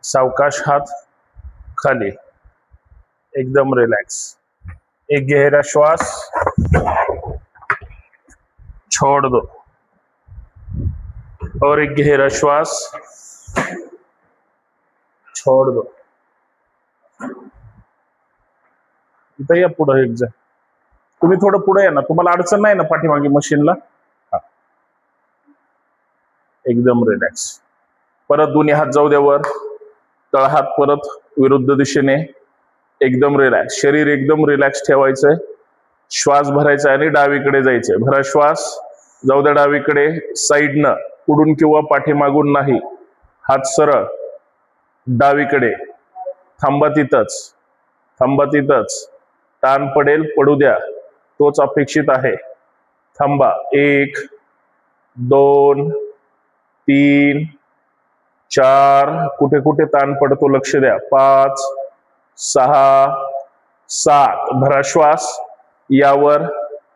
सावकाश हाथ खाली, एकदम रिलैक्स। एक गहरा श्वास, छोड़ दो और एक गहरा श्वास, छोड़ दो। इथं या पुढे एक जण, तुम्ही थोडं पुढे या ना, तुम्हाला अडचण नाही ना पाठीमागे मशीनला? एकदम रिलॅक्स। परत दोन्ही हात जाऊ द्या वर, तळहात परत विरुद्ध दिशेने, एकदम रिलॅक्स। शरीर एकदम रिलॅक्स ठेवायचंय, श्वास भरायचा आणि डावीकडे जायचंय। भरा श्वास, जाऊ द्या डावीकडे, साईडनं, पुढून किंवा पाठीमागून नाही, हात सरळ डावीकडे। थांबा तिथंच, थांबा तिथंच, ताण पडेल पडू द्या, तोच अपेक्षित आहे। थांबा, 1 2 3 4, कुठे कुठे ताण पडतो लक्ष द्या, 5 6 7, भरा श्वास यावर।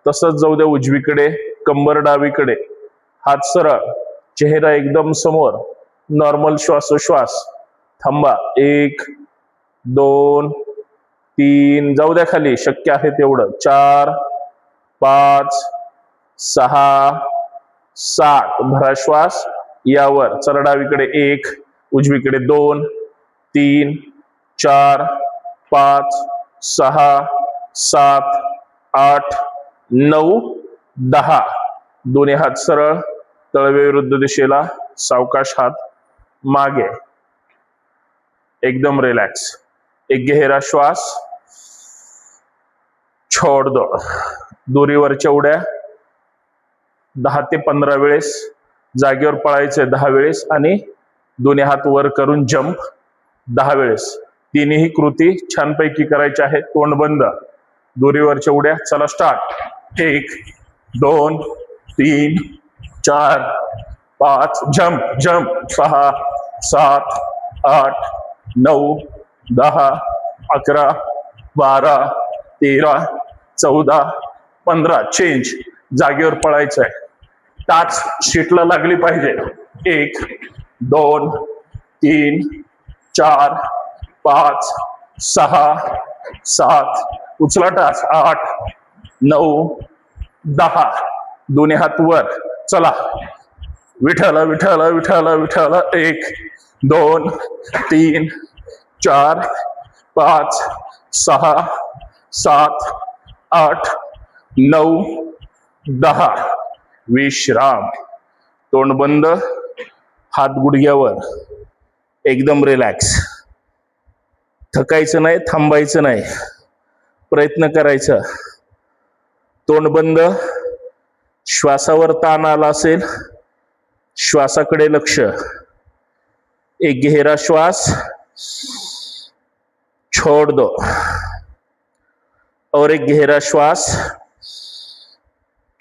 तसंच जाऊ द्या उजवीकडे, कंबर डावीकडे, हात सरळ, चेहरा एकदम समोर, नॉर्मल श्वासोश्वास। थांबा, 1 2 3, जाऊ द्या खाली, शक्य आहे तेवढं, 4 5 6 7, भरा श्वास यावर। चला डावीकडे, 1 उजवीकडे, 2 3 4 5 6 7 8 9 10, दोन्ही हात सरळ, तळवे विरुद्ध दिशेला, सावकाश हात मागे, एकदम रिलॅक्स। एक गहरा श्वास, छोड़ दो। दोरीवरच्या उड्या 10 ते 15 वेळेस, जागेवर पळायचे 10 वेळेस आणि दोन्ही हात वर करून जंप 10 वेळेस। तिन्ही कृती छानपैकी करायची आहे, तोंड बंद, दोरीवरच्या उड्या। चला स्टार्ट, 1 2 3 4 5, जंप जंप, 6 7 8 9 10 11 12 13 14 15, चेंज, जागेवर पळायचं आहे, टाच शीटला लागली पाहिजे। 1 2 3 4 5 6 7, उचला टाच, 8 9 10, दोन्ही हात वर। चला, विठ्ठल विठ्ठल विठ्ठल विठ्ठल, 1 2 3 4 5 6 7 8 9 10, विश्राम। तोंड बंद, हात गुडघ्यावर, एकदम रिलॅक्स। थकायचं नाही, थांबायचं नाही, प्रयत्न करायचा। तोंड बंद, श्वासावर ताण आला असेल, श्वासाकडे लक्ष। एक गहरा श्वास, छोड़ दो और एक गहरा श्वास,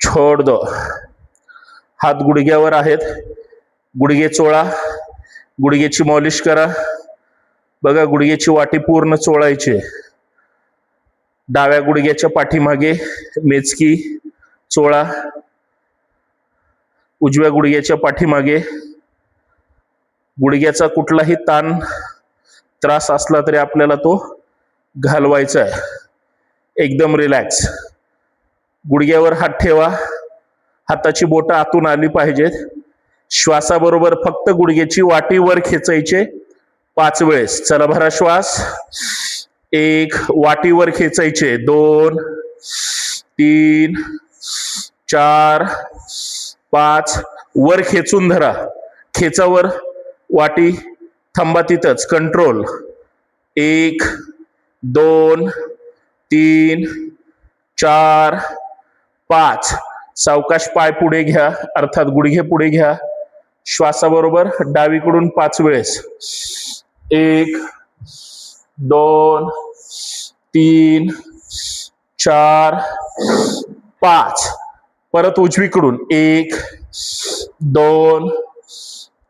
छोड़ दो। हात गुडघ्यावर आहेत, गुडघे चोळा, गुडघ्याची मॉलिश करा। बघा, गुडघ्याची वाटी पूर्ण चोळायची। डाव्या गुडघ्याच्या पाठीमागे मेचकी चोळा, उजव्या गुडघ्याच्या पाठीमागे। गुडघ्याचा कुठलाही ताण त्रास असला तरी आपल्याला तो घालवायचा आहे, एकदम रिलॅक्स। गुडघ्यावर हात ठेवा, हाताची बोटं आतून आली पाहिजेत। श्वासाबरोबर फक्त गुडघ्याची वाटी वर खेचायचे 5 वेळेस। चला, भरा श्वास, 1, वाटीवर खेचायचे, 2 3 4 5, वर खेचून धरा, खेचावर वाटी, थांबा तिथंच, कंट्रोल। 1 2 3 4 5, सावकाश पाय पुढे घ्या, अर्थात गुडघे पुढे घ्या। श्वासाबरोबर डावीकडून 5 वेळेस, 1 2 3 4 5, परत उजवीकडून 1 2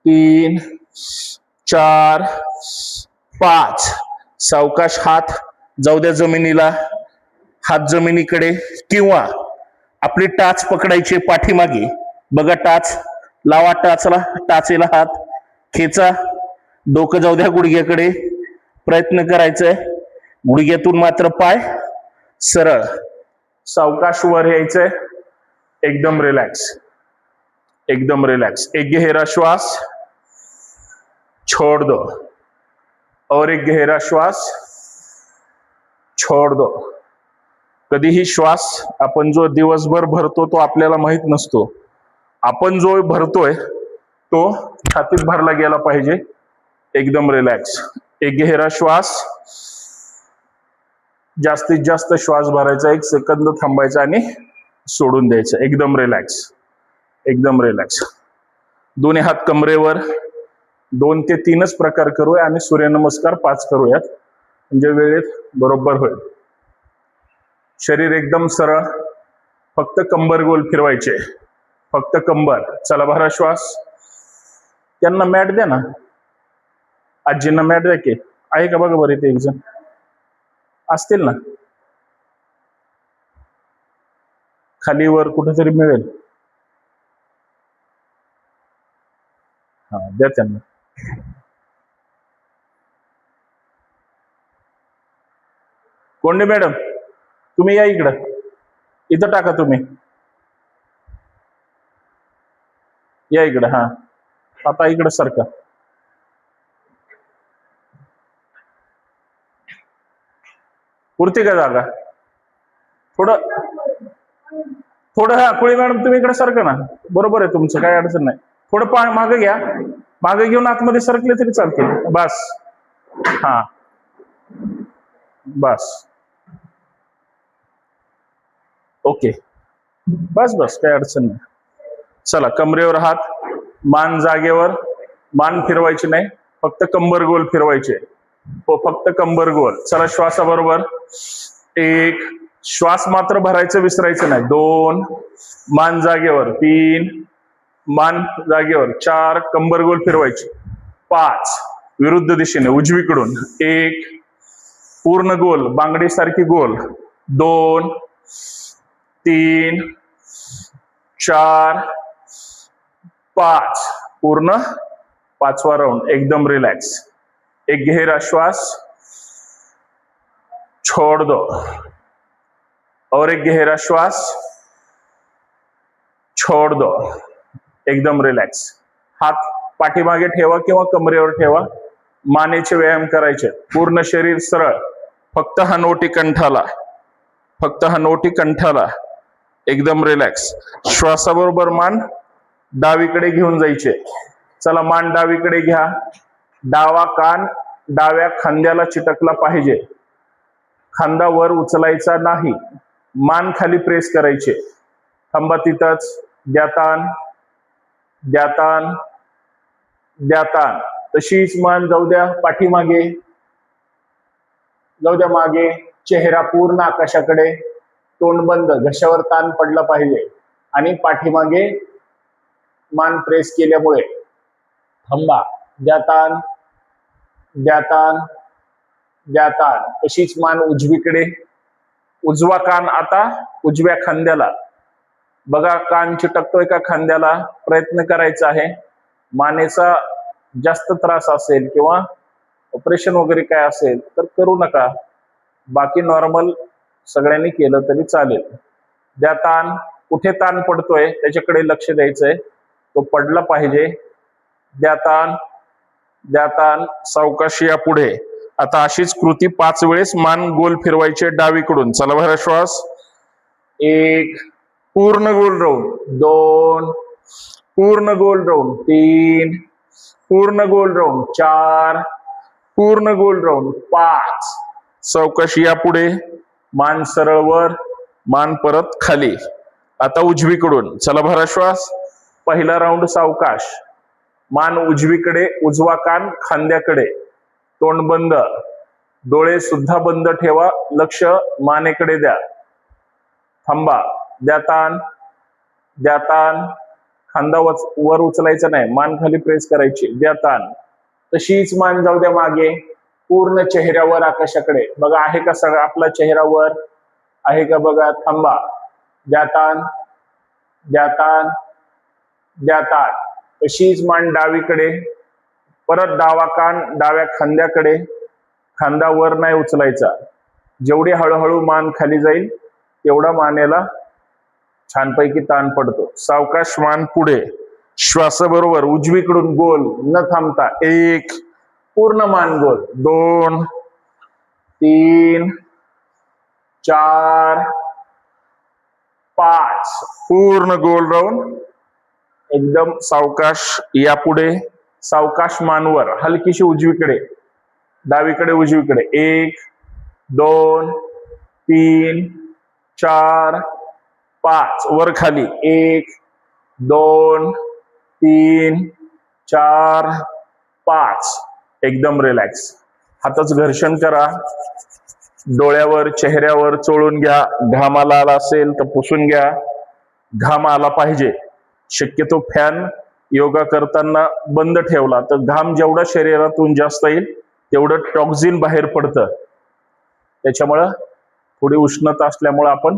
3 4 5, सावकाश हात जाऊ द्या जमिनीला, हात जमिनीकडे, किंवा आपली टाच पकडायची पाठीमागे। बघा, टाच लावा, टाचला, टाचेला हात खेचा, डोकं जाऊ द्या गुडघ्याकडे, प्रयत्न करायचा आहे. गुडघ्यातून मात्र पाय सरळ, सावकाश वर यायचंय, एकदम रिलॅक्स, एकदम रिलॅक्स. एक गहरा श्वास, छोड़ दो, और एक गहरा श्वास, छोड़ दो. कधीही श्वास आपण जो दिवसभर भरतो तो आपल्याला माहित नसतो. आपण जो भरतोय तो छातीत भरला गेला पाहिजे. एकदम रिलॅक्स. एक गहरा श्वास, जास्तीत जास्त श्वास भरायचा, 1 सेकंद थांबायचा आणि सोडून द्यायचं. एकदम रिलॅक्स, एकदम रिलॅक्स. दोन्ही हात कमरेवर. 2 ते 3च प्रकार करूया आणि सूर्यनमस्कार 5 करूयात, म्हणजे वेळेत बरोबर होईल. शरीर एकदम सरळ, फक्त कंबर गोल फिरवायचे, फक्त कंबर. चला भरा श्वास. त्यांना मॅट द्या ना, आजींना मॅट द्या की. आहे का बघा बरं, ते एक जण असतील ना, खाली वर कुठेतरी मिळेल. हा, द्या त्यांना. कोंडे मॅडम, तुम्ही या इकडं, इथं टाका तुम्ही, या इकडं. हा, आता इकडं सारखा. पुरती का जागा? थोडं थोडं. हा, कुळी मॅडम तुम्ही इकडे सारखं ना, बरोबर आहे तुमचं, काही अडचण नाही. थोडं पाय मागे घ्या, मागे घेऊन आतमध्ये सरकले तरी चालतील. बस. हा, बस. ओके, बस बस, काही अडचण नाही. चला, कमरेवर हात, मान जागेवर, मान फिरवायची नाही, फक्त कंबर गोल फिरवायचे. हो, फक्त कंबर गोल. चला, श्वासाबरोबर 1, श्वास मात्र भरायचं विसरायचं नाही. 2, मान जागेवर. 3, मान जागेवर. 4, कंबर गोल फिरवायची. 5, विरुद्ध दिशेने उजवीकडून. 1, पूर्ण गोल, बांगडी सारखी गोल. 2, 3, 4, 5, पूर्ण 5वा राउंड. एकदम रिलॅक्स. एक गहरा श्वास, छोड़ दो, और एक गहरा श्वास, छोड़ दो. एकदम रिलॅक्स. हात पाठीमागे ठेवा किंवा कमरेवर ठेवा. मानेचे व्यायाम करायचे. पूर्ण शरीर सरळ, फक्त हनवटी कंठाला, फक्त हनवटी कंठाला. एकदम रिलॅक्स. श्वासाबरोबर मान डावीकडे घेऊन जायचे. चला, मान डावीकडे घ्या. डावा कान डाव्या खांद्याला चिटकला पाहिजे. खांदा वर उचलायचा नाही. मान खाली प्रेस करायचे. थांबा तिथंच. द्यातान, द्यातान, द्यातान. तशीच मान जाऊ द्या पाठीमागे, जाऊ द्या मागे. चेहरा पूर्ण आकाशाकडे, तोंड बंद, घशावर ताण पडला पाहिजे. आणि पाठीमागे मान प्रेस केल्यामुळे. थांबा. द्यातान, द्यातान, द्यातान. तशीच मान उजवीकडे. उजवा कान आता उजव्या खांद्याला. बघा, कान चिटकतोय का खांद्याला? प्रयत्न करायचा आहे. मानेचा जास्त त्रास असेल किंवा ऑपरेशन वगैरे काय असेल तर करू नका. बाकी नॉर्मल सगळ्यांनी केलं तरी चालेल. द्या ताण. कुठे ताण पडतोय त्याच्याकडे लक्ष द्यायचंय. तो पडला पाहिजे. द्या ताण, द्या ताण. सावकाशी या पुढे. आता अशीच कृती 5 वेळेस मान गोल फिरवायचे डावीकडून. चला भरा श्वास. 1, पूर्ण गोल राऊंड. 2, पूर्ण गोल राऊंड. 3, पूर्ण गोल राऊंड. 4, पूर्ण गोल राऊंड. 5. सावकाशी या पुढे. मान सरळ वर, मान परत खाली. आता उजवीकडून. चला भरा श्वास. पहिला राऊंड सावकाश. मान उजवीकडे, उजवा कान खांद्याकडे, तोंड बंद, डोळे सुद्धा बंद ठेवा. लक्ष मानेकडे द्या. थांबा. द्या ताण, द्या ताण. खांदा वर उचलायचा नाही, मान खाली प्रेस करायची. द्या ताण. तशीच मान जाऊ द्या मागे. पूर्ण चेहऱ्यावर आकाशाकडे. बघा, आहे का सगळा आपला चेहरा वर आहे का बघा. थांबा. द्या ताण, द्या ताण, द्या ताण. तशीच मान डावीकडे. परत डावा कान डाव्या खांद्याकडे, खांदा वर नाही उचलायचा. जेवढी हळूहळू मान खाली जाईल तेवढा मानेला छानपैकी ताण पडतो. सावकाश मान पुढे, श्वासाबरोबर उजवीकडून गोल न थांबता 1, पूर्ण मान गोल, 2, 3, 4, 5, पूर्ण गोल राऊंड. एकदम सावकाश यापुढे, सावकाश मानवर, हलकीशी उजवीकडे, डावीकडे उजवीकडे, 1, 2, 3, 4, 5, वर खाली, 1, 2, 3, 4, 5. एकदम रिलॅक्स. हाताचं घर्षण करा, डोळ्यावर चेहऱ्यावर चोळून घ्या. घाम आला असेल तर पुसून घ्या. घाम आला पाहिजे. शक्यतो फॅन योगा करताना बंद ठेवला तर घाम जेवढा शरीरातून जास्त येईल तेवढं टॉक्झिन बाहेर पडतं. त्याच्यामुळं थोडी उष्णता असल्यामुळे आपण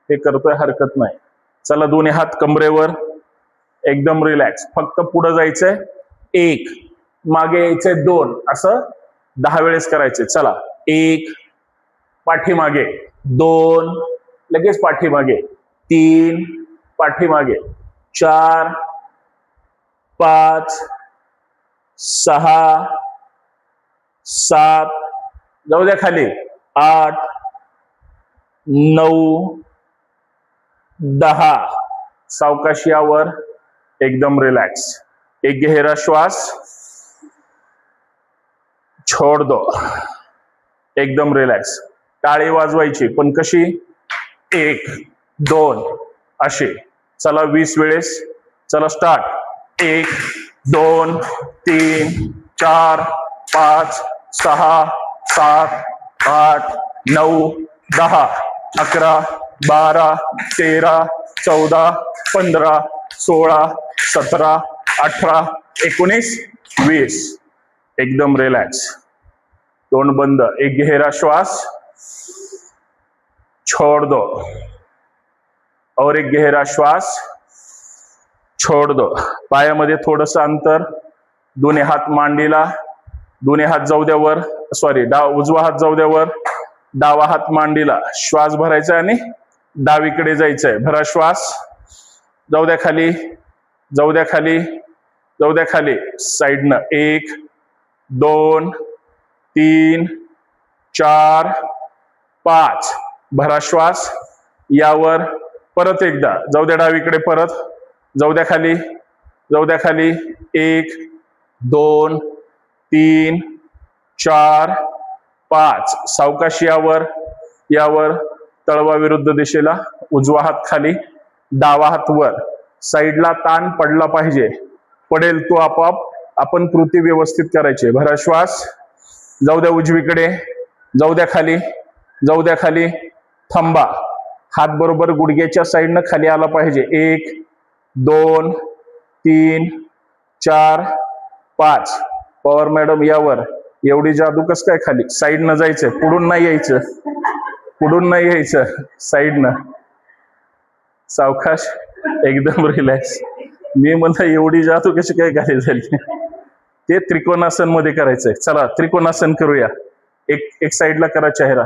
हे करतोय, हरकत नाही. चला, दोन्ही हात कमरेवर, एकदम रिलॅक्स. फक्त पुढे जायचंय 1, मागे यायचंय 2, असं 10 वेळेस करायचे. चला, 1, पाठीमागे, 2, लगेच पाठीमागे, 3, पाठीमागे, 4, 5, 6, 7, जाऊ द्या खाली, 8, 9, 10. सावकाश यावर, एकदम रिलॅक्स. एक गहरा श्वास, छोड़ दो, एकदम रिलॅक्स. टाळी वाजवायची पण कशी, 1, 2 अशी. चला 20 वेळेस. चला स्टार्ट. 1, 2, 3, 4, 5, 6, 7, 8, 9, 10, 11, 12, 13, 14, 15, 16, 17, 18, 19, 20. एकदम रिलॅक्स. तोंड बंद. एक गहरा श्वास, छोड़ दो, और एक गहरा श्वास, छोड़ दो. पायामध्ये थोडंसं अंतर. दोन्ही हात मांडीला, दोन्ही हात जाऊ द्या वर, सॉरी, उजवा हात जाऊ द्या वर, डावा हात मांडीला. श्वास भरायचा आणि डावीकडे जायचंय. भरा श्वास, जाऊ द्या खाली, जाऊ द्या खाली, जाऊ द्या खाली. साईडनं 1, 2, 3, 4, 5. भरा श्वास, यावर. परत एकदा जाऊ द्या डावीकडे, परत जाऊ द्या खाली, जाऊ द्या खाली. 1, 2, 3, 4, 5. सावकाश यावर, यावर. तळवा विरुद्ध दिशेला, उजवा हात खाली, डावा हात वर. साईडला ताण पडला पाहिजे, पडेल तो आपोआप. आपण कृती व्यवस्थित करायची. भरा श्वास, जाऊ द्या उजवीकडे, जाऊ द्या खाली, जाऊ द्या खाली. थांबा. हात बरोबर गुडघ्याच्या साईडनं खाली आला पाहिजे. 1, 2, 3, 4, 5. पवार मॅडम यावर. एवढी जादू कस काय खाली? साईडनं जायचं, पुढून नाही यायचं, पुढून नाही यायचं, साईडनं. सावकाश, एकदम रिलॅक्स. मी म्हणलं एवढी जादू कशी काय खाली झाली? ते त्रिकोणासन मध्ये करायचंय. चला त्रिकोणासन करूया. एक साईडला करा चेहरा,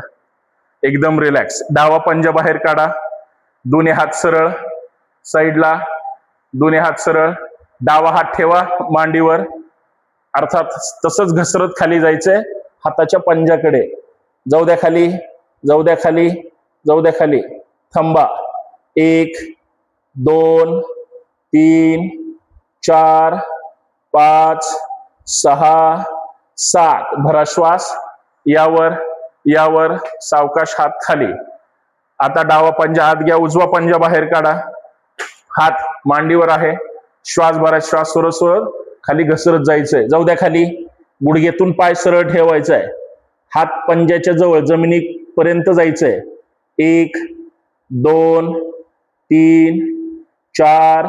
एकदम रिलॅक्स. डावा पंजा बाहेर काढा, दोन्ही हात सरळ साईडला, दोन्ही हात सरळ. डावा हात ठेवा मांडीवर, अर्थात तसंच घसरत खाली जायचंय हाताच्या पंजाकडे. जाऊ द्या खाली, जाऊ द्या खाली, जाऊ द्या खाली. थांबा. 1, 2, 3, 4, 5, 6, 7. भरा श्वास, यावर, यावर. सावकाश हात खाली. आता डावा पंजा आत घ्या, उजवा पंजा बाहेर काढा. हात मांडीवर आहे. श्वास भरा, श्वास सोडत सोडत खाली घसरत जायचंय. जाऊ द्या खाली. गुडघ्यातून पाय सरळ ठेवायचाय. हात पंजाच्या जवळ जमिनीपर्यंत जायचंय. 1, 2, 3, 4,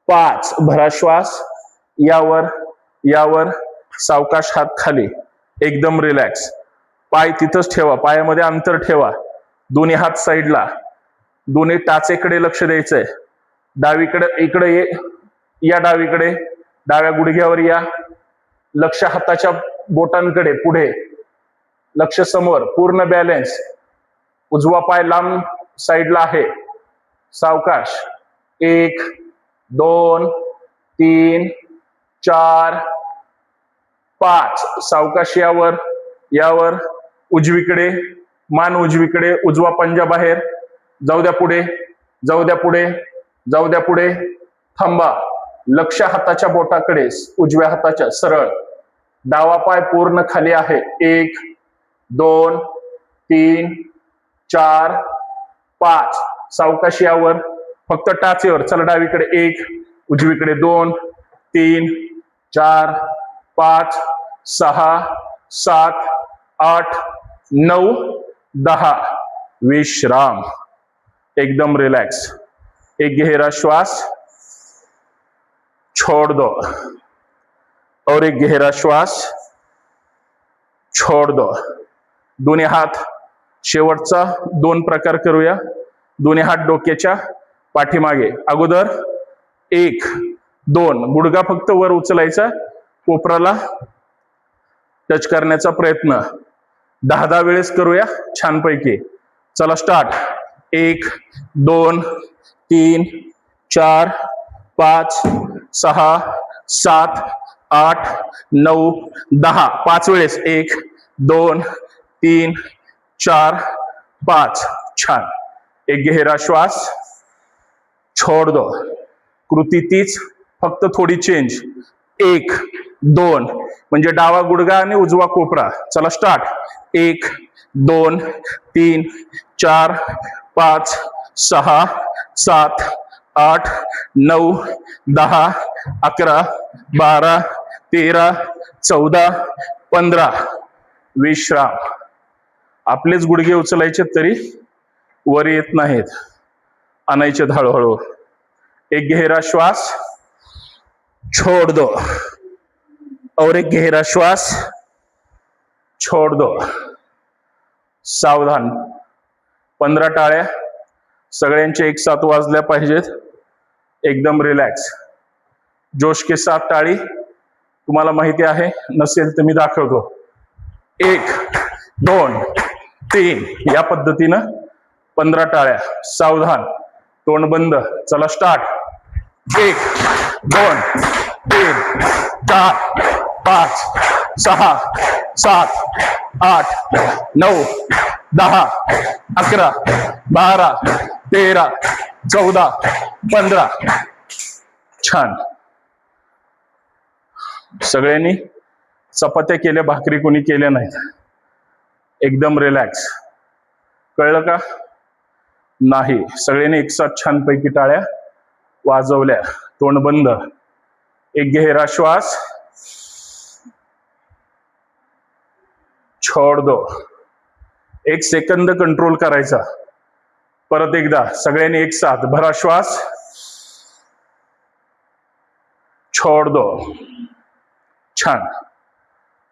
5. भरा श्वास, यावर, यावर. सावकाश हात खाली, एकदम रिलॅक्स. पाय तिथंच ठेवा, पायामध्ये अंतर ठेवा. दोन्ही हात साईडला, दोन्ही टाचेकडे लक्ष द्यायचंय. डावीकडे, इकडे ये, या डावीकडे, डाव्या गुडघ्यावर या, लक्ष हाताच्या बोटांकडे पुढे, लक्ष समोर, पूर्ण बॅलन्स. उजवा पाय लांब साईडला आहे. सावकाश. 1 2 3 4 5. सावकाश यावर यावर. उजवीकडे, मान उजवीकडे, उजवा पंजा बाहेर. जाऊ द्या पुढे, जाऊ द्या पुढे, जाऊ द्या पुढे. थांबा. लक्ष हाताच्या बोटाकडे, उजव्या हाताच्या सरळ. डावा पाय पूर्ण खाली आहे. 1 2 3 4 5. सावकाश यावर, फक्त टाचेवर. चला डावीकडे 1, उजवीकडे 2 3 4 5 6 7 8 9 10. विश्राम. एकदम रिलॅक्स. एक गहरा श्वास, छोड़ दो. और एक गहरा श्वास, छोड़ दो. दोन्ही हात शेवटचा 2 प्रकार करूया. दोन्ही हात डोक्याच्या पाठीमागे. अगोदर 1 2. गुडघा फक्त वर उचलायचा, कोपराला टच करण्याचा प्रयत्न. 10 वेळेस करूया छानपैकी. चला स्टार्ट. 1 2 3 4 5 6 7 8 9 10. 5 वेळेस. 1 2 3 4 5. छान. एक गहरा श्वास, छोड़ दो. कृती तीच, फक्त थोडी चेंज. 1 2 म्हणजे डावा गुडघा आणि उजवा कोपरा. चला स्टार्ट. 1 2 3 4 5 6 7 8 9 10 11 12 13 14 15. विश्राम. आपलेच गुडघे उचलायचे तरी वर येत नाहीत, आणायचे हळूहळू. एक गहरा श्वास, छोड़ दो. और एक गहरा श्वास, छोड़ दो. सावधान. 15 टाळ्या सगळ्यांचे एक साथ वाजल्या पाहिजेत. एकदम रिलॅक्स. जोश के साथ टाळी. तुम्हाला माहिती आहे, नसेल तर मी दाखवतो. 1 2 3. या पद्धतीनं 15 टाळ्या. सावधान. तोंड बंद. चला स्टार्ट. 1 2 3 4 5 6 7 8 9 10 11 12 13 14 15. छान. सगळ्यांनी चपात्या केल्या, भाकरी कोणी केल्या नाहीत. एकदम रिलॅक्स. कळलं का? नाही. सगळ्यांनी एकसाथ छानपैकी टाळ्या वाजवल्या. तोंड बंद. एक गहरा श्वास, छोड़ दो. 1 सेकंद कंट्रोल करायचा. परत एकदा सगळ्यांनी एक साथ भरा श्वास, छोड़ दो. छान.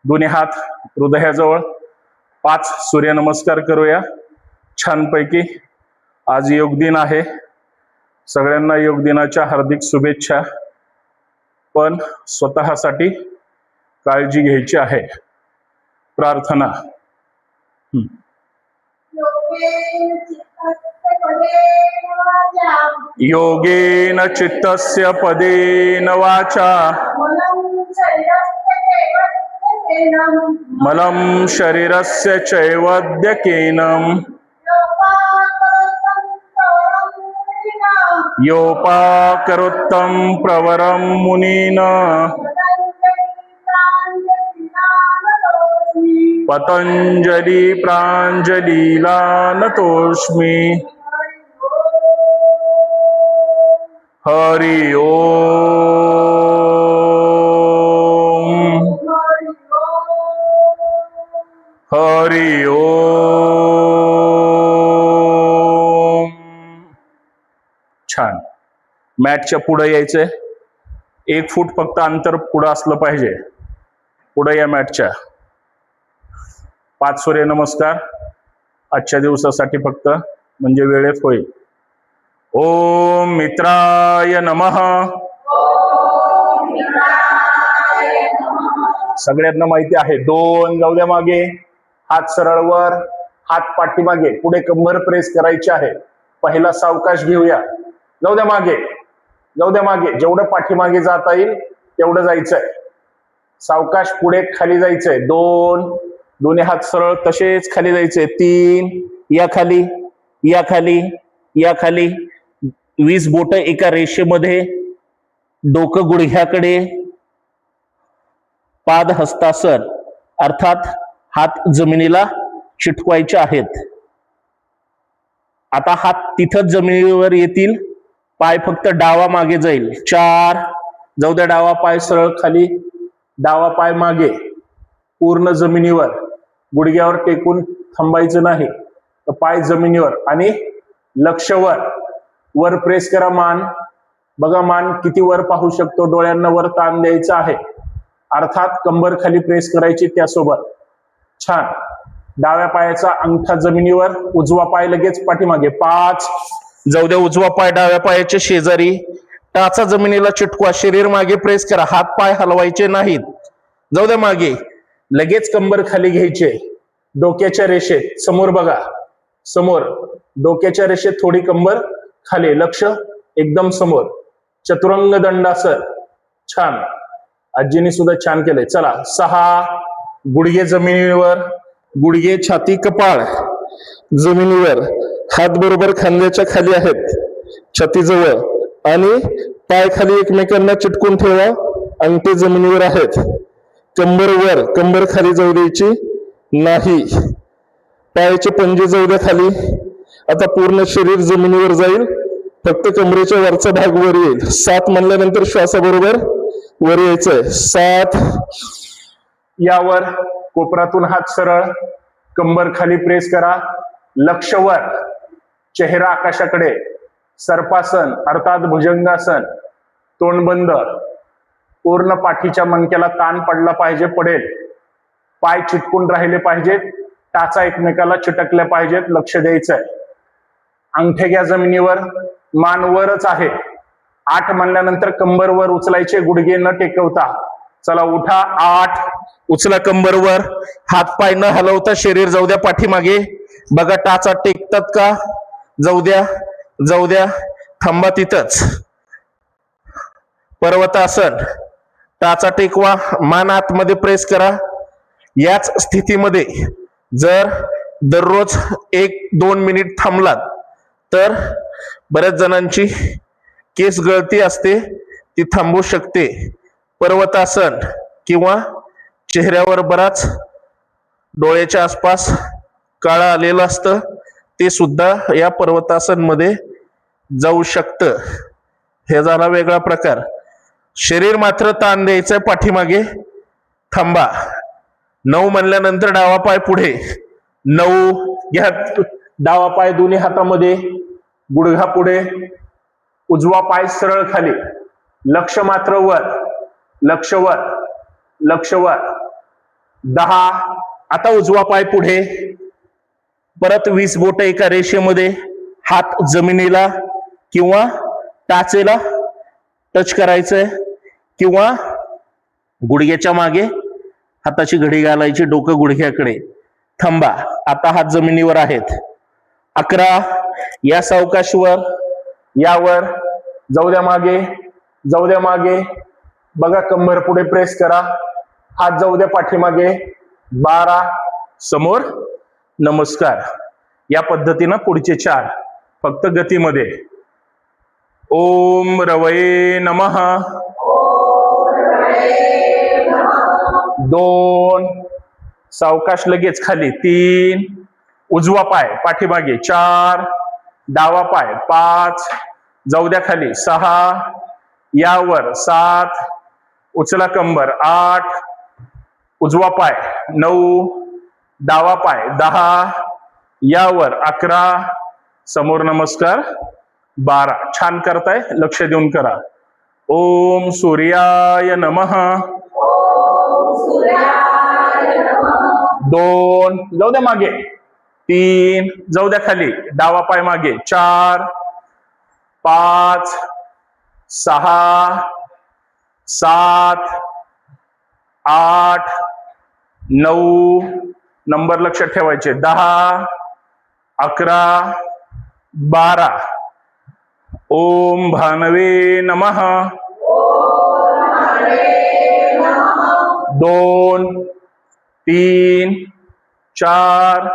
दोन्ही हात हृदयाजवळ. 5 सूर्यनमस्कार करूया छानपैकी. आज योग दिन आहे. सगळ्यांना योग दिनाच्या हार्दिक शुभेच्छा. पण स्वतःसाठी काळजी घ्यायची आहे. प्रार्थना. योगेन चित्तस्य पदेन वाचा मलं शरीरस्य चैवद्यकेनं योपाकरोत्तं प्रवरं मुनीना पतंजलि प्रांजलीला नतोस्मि. हरि ओम. हरि ओम. छान. मॅटच्या पुढे यायचंय. 1 फूट फक्त अंतर पुढे असलं पाहिजे. पुढे या मॅटच्या. 5 सूर्यनमस्कार आजच्या दिवसासाठी फक्त, म्हणजे वेळेत होईल. ओम मित्राय नमः. सगळ्यांना माहिती आहे. 2 जाऊ द्या मागे, हात सरळ वर, हात पाठीमागे, पुढे कंबर प्रेस करायची आहे. पहिला सावकाश घेऊया. जाऊ द्या मागे, जाऊ द्या मागे, जेवढं पाठीमागे जाता येईल तेवढं जायचंय. सावकाश पुढे खाली जायचंय. 2, दोन्ही हात सरळ तसेच खाली जायचंय. 3, या खाली, या खाली, या खाली. 20 बोट एका रेषेमध्ये, डोकं गुडघ्याकडे, पाद हस्तासन अर्थात हात जमिनीला चिटकवायचे आहेत. आता हात तिथंच जमिनीवर येतील, पाय फक्त डावा मागे जाईल. 4, जाऊ द्या, डावा पाय सरळ खाली, डावा पाय मागे, पूर्ण जमिनीवर, गुडघ्यावर टेकून थांबायचं नाही. तर पाय जमिनीवर आणि लक्ष वर, वर प्रेस करा. मान बघा, मान किती वर पाहू शकतो. डोळ्यांना वर ताण द्यायचा आहे, अर्थात कंबर खाली प्रेस करायची त्यासोबत. छान. डाव्या पायाचा अंगठा जमिनीवर, उजवा पाय लगेच पाठीमागे. 5, जाऊ द्या, उजवा पाय डाव्या पायाच्या शेजारी, टाचा जमिनीला चिटकवा. शरीर मागे प्रेस करा, हात पाय हलवायचे नाहीत. जाऊ द्या मागे, लगेच कंबर खाली घ्यायचे. डोक्याच्या रेषेत समोर बघा, समोर डोक्याच्या रेषेत थोडी कंबर खाली, लक्ष एकदम समोर. चतुरंग दंडासन. छान, आजीने सुद्धा छान केलंय. चला. 6, गुडघे जमिनीवर, गुडघे, छाती, कपाळ जमिनीवर, हात बरोबर खांद्याच्या खाली आहेत, छातीजवळ, आणि पाय खाली एकमेकांना चिटकून ठेवा. अंगठे जमिनीवर आहेत. कंबर वर, कंबर खाली जाऊ द्यायची नाही. पायाचे पंजे जाऊ द्या खाली. आता पूर्ण शरीर जमिनीवर जाईल, फक्त कमरेच्या वरचा भाग वर येईल. 7 म्हणल्यानंतर श्वासाबरोबर वर यायचंय. 7, यावर कोपरातून हात सरळ, कंबर खाली प्रेस करा. लक्ष वर, चेहरा आकाशाकडे, सर्पासन अर्थात भुजंगासन, तोंड बंद, पूर्ण पाठीच्या मणक्याला ताण पडला पाहिजे, पडेल. पाय चिटकून राहिले पाहिजेत, टाचा एकमेकाला चिटकल्या पाहिजेत. लक्ष द्यायचंय. अंगठे घ्या जमिनीवर, मान वरच आहे. 8 म्हणल्यानंतर कंबर वर उचलायचे, गुडघे न टेकवता. चला, उठा. 8, उचला कंबर वर, हात पाय न हलवता शरीर जाऊ द्या पाठीमागे. बघा टाचा टेकतात का? जाऊ द्या, जाऊ द्या, थांबा तिथंच. पर्वतासन, टाचा टेकवा, मान आतमध्ये प्रेस करा. याच स्थितीमध्ये जर दररोज 1-2 मिनिट थांबलात तर बऱ्याच जणांची केस गळती असते, ती थांबू शकते. पर्वतासन किंवा चेहऱ्यावर बराच डोळ्याच्या आसपास काळा आलेलं असतं, ते सुद्धा या पर्वतासन मध्ये जाऊ शकतं. हे झाला वेगळा प्रकार. शरीर मात्र ताण द्यायचंय पाठीमागे. थांबा. 9 म्हणल्यानंतर डावा पाय पुढे. 9 घ्या, डावा पाय दोन्ही हातामध्ये, गुडघा पुढे, उजवा पाय सरळ खाली, लक्ष मात्र वर, लक्ष वर, लक्ष वर. 10, आता उजवा पाय पुढे, परत 20 बोट एका रेषेमध्ये, हात जमिनीला किंवा टाचेला टच करायचंय किंवा गुडघ्याच्या मागे हाताची घडी घालायची, डोकं गुडघ्याकडे. थांबा. आता हात जमिनीवर आहेत. 11, या सावकाशवर, यावर, जाऊ द्या मागे, जाऊ द्या मागे. बघा, कंबर पुढे प्रेस करा, हात जाऊ द्या पाठीमागे. 12, समोर नमस्कार. या पद्धतीनं पुढचे 4 फक्त गतीमध्ये. ओम रवये नमः. 2, सावकाश लगेच खाली. 3, उजवा पाय पाठीमागे. 4, डावा पाय. 5, जाऊ द्या खाली. 6, यावर. 7, उचला कंबर. 8, उजवा पाय. 9, डावा पाय. 10, यावर. 11, समोर नमस्कार. 12. छान करताय, लक्ष देऊन करा. ओम सूर्याय नमः. 2, जाऊ द्या मागे. 3, जाऊ द्या खाली. डावा पाय मागे. 4, 5, 6, 7, 8, 9, नंबर लक्षात ठेवायचे, 10, 11, 12. ओम भानवे नमः. 2, 3, 4,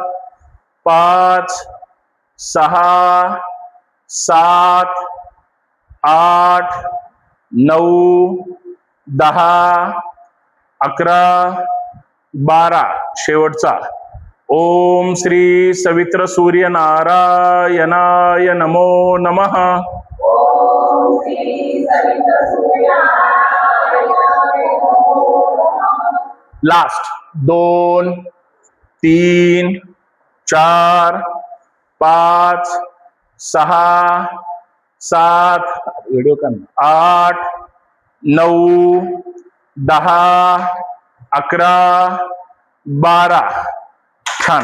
5, 6, 7, 8, 9, 10, 11, 12. शेवटचा ओम श्री सवित्र सूर्य नारायणाय नमो नमः. लास्ट 2, 3, 4, 5, 6, 7, व्हिडिओ का 8, 9, 10, 11, 12. छान.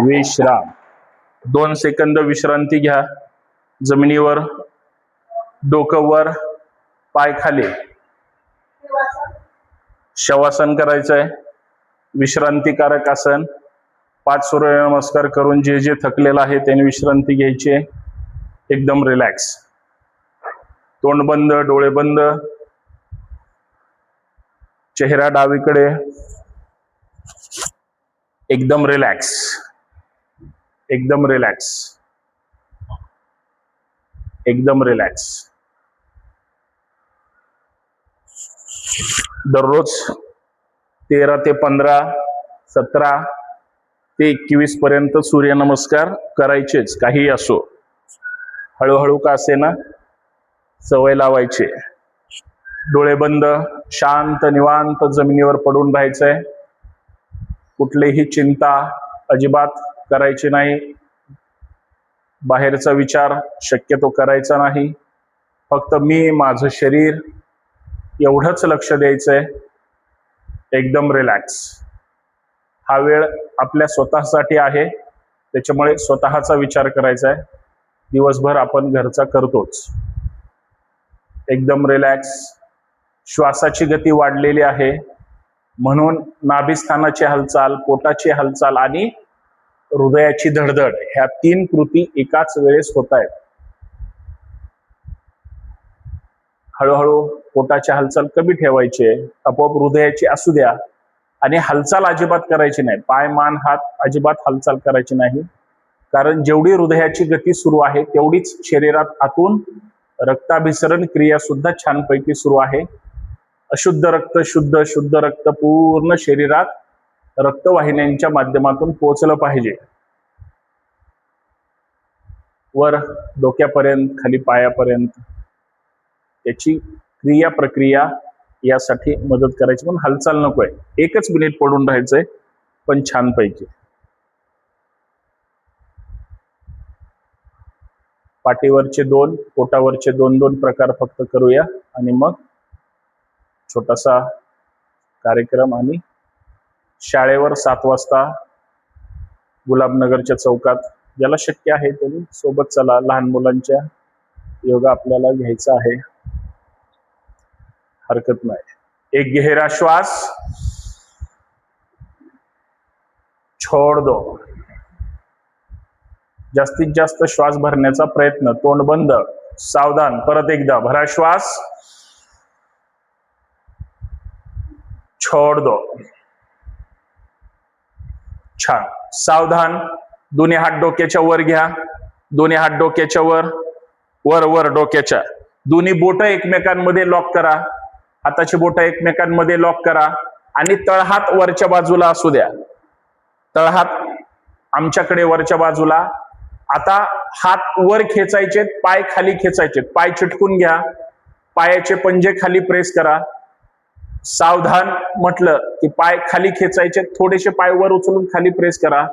विश्राम. 2 सेकंद विश्रांती घ्या. जमिनीवर, डोकं वर, पाय खाली. शवासन करायचंय. विश्रांतीकारक आसन. 5 सूर्यनमस्कार करून जे जे थकलेलं आहे त्याने विश्रांती घ्यायची. एकदम रिलॅक्स. तोंड बंद, डोळे बंद, चेहरा डावीकडे. एकदम रिलॅक्स, एकदम रिलॅक्स, एकदम रिलॅक्स. दररोज 13 ते 15, 17 ते 21 पर्यंत सूर्यनमस्कार करायचेच, काही असो. हळूहळू का असे ना, सवय लावायची. डोळे बंद, शांत निवांत जमिनीवर पडून राहायचंय. कुठलीही चिंता अजिबात करायची नाही. बाहेरचा विचार शक्यतो करायचा नाही. फक्त मी, माझं शरीर एवढंच लक्ष द्यायचंय. एकदम रिलॅक्स. हा वेळ आपल्या स्वतःसाठी आहे, त्याच्यामुळे स्वतःचा विचार करायचा आहे. दिवसभर आपण घरचा करतोच. एकदम रिलॅक्स. श्वासाची गती वाढलेली आहे, म्हणून नाभिस्थानाची हालचाल, पोटाची हालचाल आणि हृदयाची धडधड ह्या 3 कृती एकाच वेळेस होत आहेत. हळूहळू पोटाची हालचाल कमी ठेवायची आहे. आपोआप हृदयाची असू द्या. आणि हालचाल अजिबात करायची नाही. पाय, मान, हात अजिबात हालचाल करायची नाही. कारण जेवढी हृदयाची गती सुरू आहे तेवढीच शरीरात आतून रक्ताभिसरण क्रिया सुद्धा छानपैकी सुरू आहे. अशुद्ध रक्त शुद्ध, शुद्ध रक्त पूर्ण शरीरात रक्तवाहिन्यांच्या माध्यमातून पोहोचलं पाहिजे. वर डोक्यापर्यंत, खाली पायापर्यंत. याची क्रिया प्रक्रिया यासाठी मदत करायची. पण हालचाल नकोय. 1च मिनिट पडून राहायचंय, पण छानपैकी. पाठीवरचे 2, पोटावरचे 2-2 प्रकार फक्त करूया आणि मग छोटासा कार्यक्रम. आणि शाळेवर 7 वाजता गुलाबनगरच्या चौकात, ज्याला शक्य आहे त्यांनी सोबत चला. लहान मुलांच्या योगा आपल्याला घ्यायचा आहे, हरकत नाही. एक गहरा श्वास, छोड़ दो. जास्तीत जास्त श्वास भरण्याचा प्रयत्न. तोंड बंद, सावधान. परत एकदा भरा श्वास, छोड़ दो. छान. सावधान. दोन्ही हात डोक्याच्या वर घ्या. दोन्ही हात डोक्याच्या वर, वर वर डोक्याच्या. दोन्ही बोटं एकमेकांमध्ये लॉक करा. हाताची बोटं एकमेकांमध्ये लॉक करा आणि तळहात वरच्या बाजूला असू द्या. तळहात आमच्याकडे वरच्या बाजूला. आता हात वर खेचायचे, पाय खाली खेचायचे. पाय चिटकून घ्या. पायाचे पंजे खाली प्रेस करा. सावधान म्हटलं की पाय खाली खेचायचे, थोडेसे पाय वर उचलून खाली प्रेस करा.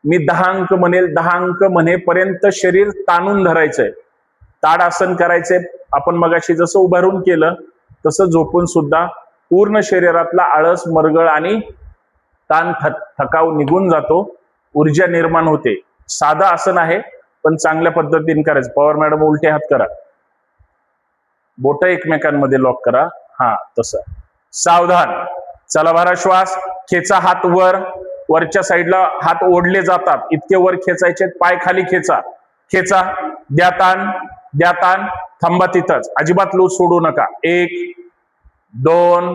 मी 10 अंक म्हणेल, 10 अंक म्हणेपर्यंत शरीर ताणून धरायचंय. ताड आसन करायचंय. आपण मगाशी जसं उभारून केलं तसं झोपून सुद्धा पूर्ण शरीरातला आळस, मरगळ आणि ताण, थकाव निघून जातो. ऊर्जा निर्माण होते. साधं आसन आहे, पण चांगल्या पद्धतीने करायचं. पवार मॅडम, उलटे हात करा. बोट एकमेकांमध्ये लॉक करा. हा तसं. सावधान. चला भरा श्वास. खेचा हात वर. वरच्या साईडला हात ओढले जातात इतके वर खेचायचे. पाय खाली खेचा. खेचा. द्या ताण. द्या ताण. थांबा तिथंच. अजिबात लूज सोडू नका. 1 2